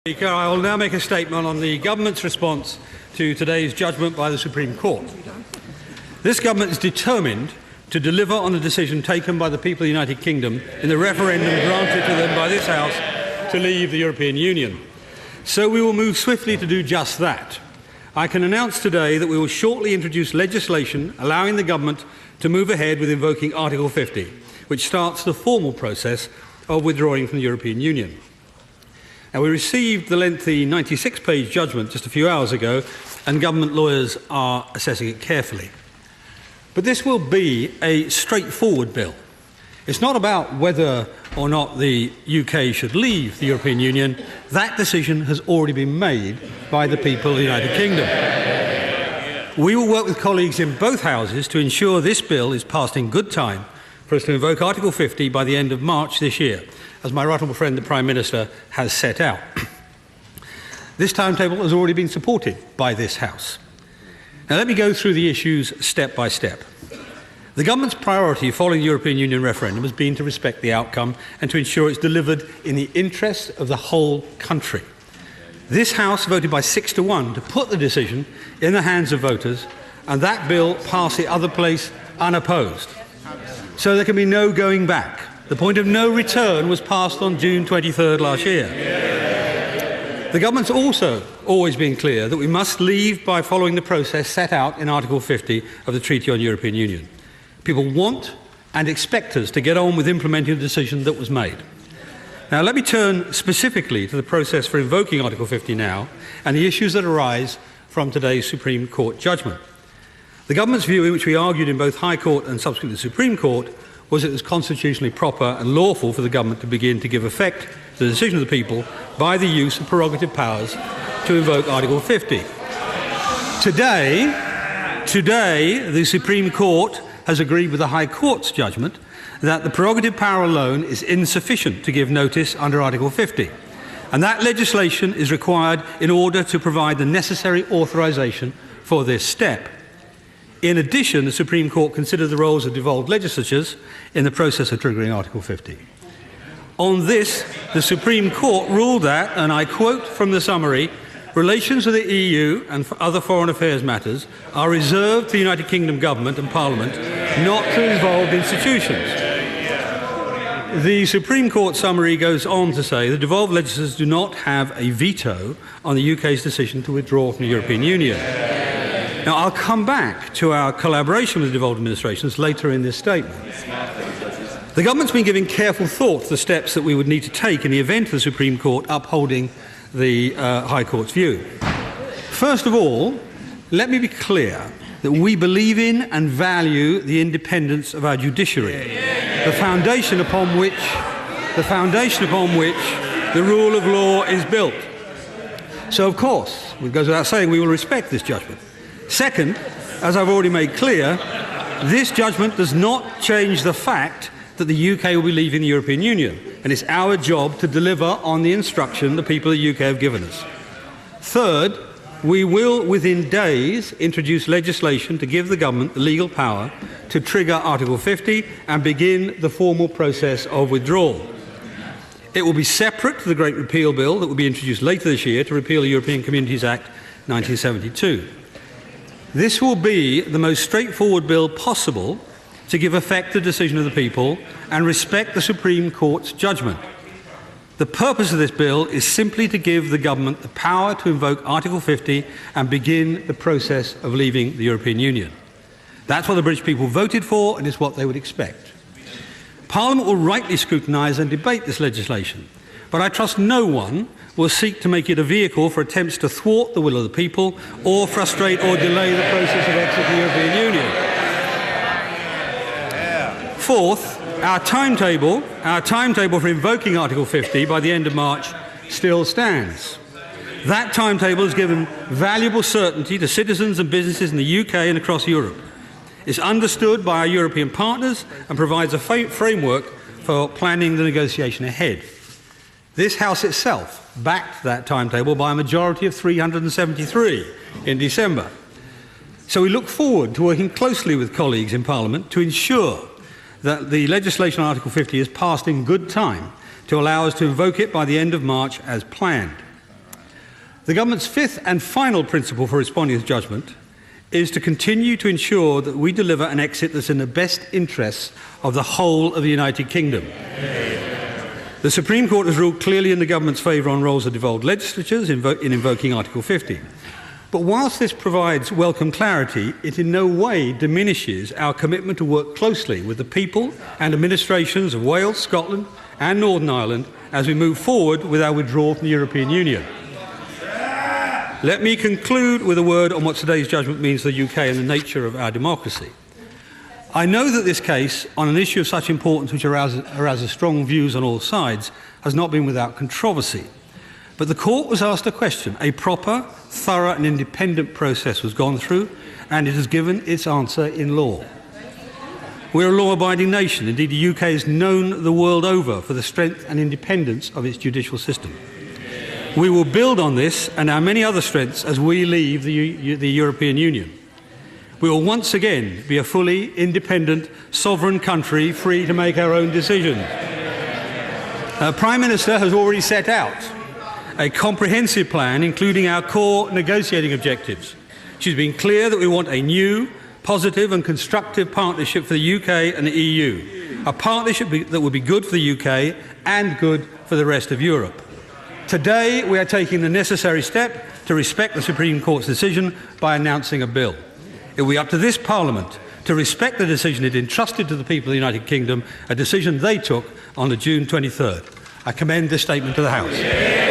Speaker, I will now make a statement on the Government's response to today's judgment by the Supreme Court. This Government is determined to deliver on the decision taken by the people of the United Kingdom in the referendum granted to them by this House to leave the European Union. So we will move swiftly to do just that. I can announce today that we will shortly introduce legislation allowing the Government to move ahead with invoking Article 50, which starts the formal process of withdrawing from the European Union. Now, we received the lengthy 96-page judgment just a few hours ago, and government lawyers are assessing it carefully. But this will be a straightforward bill. It's not about whether or not the UK should leave the European Union. That decision has already been made by the people of the United Kingdom. We will work with colleagues in both houses to ensure this bill is passed in good time for us to invoke Article 50 by the end of March this year, as my right honourable friend the Prime Minister has set out. This timetable has already been supported by this House. Now let me go through the issues step by step. The Government's priority following the European Union referendum has been to respect the outcome and to ensure it's delivered in the interest of the whole country. This House voted by 6-1 to put the decision in the hands of voters, and that bill passed the other place unopposed. So there can be no going back. The point of no return was passed on June 23rd last year. The Government's also always been clear that we must leave by following the process set out in Article 50 of the Treaty on European Union. People want and expect us to get on with implementing the decision that was made. Now let me turn specifically to the process for invoking Article 50 now and the issues that arise from today's Supreme Court judgment. The Government's view, in which we argued in both High Court and subsequently the Supreme Court, was that it was constitutionally proper and lawful for the Government to begin to give effect to the decision of the people by the use of prerogative powers to invoke Article 50. Today, the Supreme Court has agreed with the High Court's judgment that the prerogative power alone is insufficient to give notice under Article 50, and that legislation is required in order to provide the necessary authorisation for this step. In addition, the Supreme Court considered the roles of devolved legislatures in the process of triggering Article 50. On this, the Supreme Court ruled that, and I quote from the summary, relations with the EU and other foreign affairs matters are reserved to the United Kingdom Government and Parliament, not to involved institutions. The Supreme Court summary goes on to say that devolved legislators do not have a veto on the UK's decision to withdraw from the European Union. Now, I'll come back to our collaboration with devolved administrations later in this statement. The Government's been giving careful thought to the steps that we would need to take in the event of the Supreme Court upholding the High Court's view. First of all, let me be clear that we believe in and value the independence of our judiciary, the foundation upon which the rule of law is built. So, of course, it goes without saying, we will respect this judgment. Second, as I've already made clear, this judgment does not change the fact that the UK will be leaving the European Union, and it's our job to deliver on the instruction the people of the UK have given us. Third, we will, within days, introduce legislation to give the Government the legal power to trigger Article 50 and begin the formal process of withdrawal. It will be separate to the Great Repeal Bill that will be introduced later this year to repeal the European Communities Act 1972. This will be the most straightforward bill possible to give effect to the decision of the people and respect the Supreme Court's judgment. The purpose of this bill is simply to give the Government the power to invoke Article 50 and begin the process of leaving the European Union. That's what the British people voted for, and it's what they would expect. Parliament will rightly scrutinise and debate this legislation, but I trust no one will seek to make it a vehicle for attempts to thwart the will of the people or frustrate or delay the process of exit from the European Union. Fourth, our timetable for invoking Article 50 by the end of March still stands. That timetable has given valuable certainty to citizens and businesses in the UK and across Europe. It's understood by our European partners and provides a framework for planning the negotiation ahead. This House itself backed that timetable by a majority of 373 in December. So we look forward to working closely with colleagues in Parliament to ensure that the legislation on Article 50 is passed in good time to allow us to invoke it by the end of March as planned. The government's fifth and final principle for responding to judgment is to continue to ensure that we deliver an exit that's in the best interests of the whole of the United Kingdom. The Supreme Court has ruled clearly in the government's favour on roles of devolved legislatures in invoking Article 50. But whilst this provides welcome clarity, it in no way diminishes our commitment to work closely with the people and administrations of Wales, Scotland and Northern Ireland as we move forward with our withdrawal from the European Union. Let me conclude with a word on what today's judgment means to the UK and the nature of our democracy. I know that this case, on an issue of such importance which arouses strong views on all sides, has not been without controversy. But the court was asked a question. A proper, thorough and independent process was gone through, and it has given its answer in law. We're a law-abiding nation. Indeed, the UK is known the world over for the strength and independence of its judicial system. We will build on this and our many other strengths as we leave the European Union. We will once again be a fully independent, sovereign country free to make our own decisions. Our Prime Minister has already set out a comprehensive plan, including our core negotiating objectives. She's been clear that we want a new, positive and constructive partnership for the UK and the EU, a partnership that will be good for the UK and good for the rest of Europe. Today, we are taking the necessary step to respect the Supreme Court's decision by announcing a bill. It will be up to this Parliament to respect the decision it entrusted to the people of the United Kingdom, a decision they took on June 23rd. I commend this statement to the House.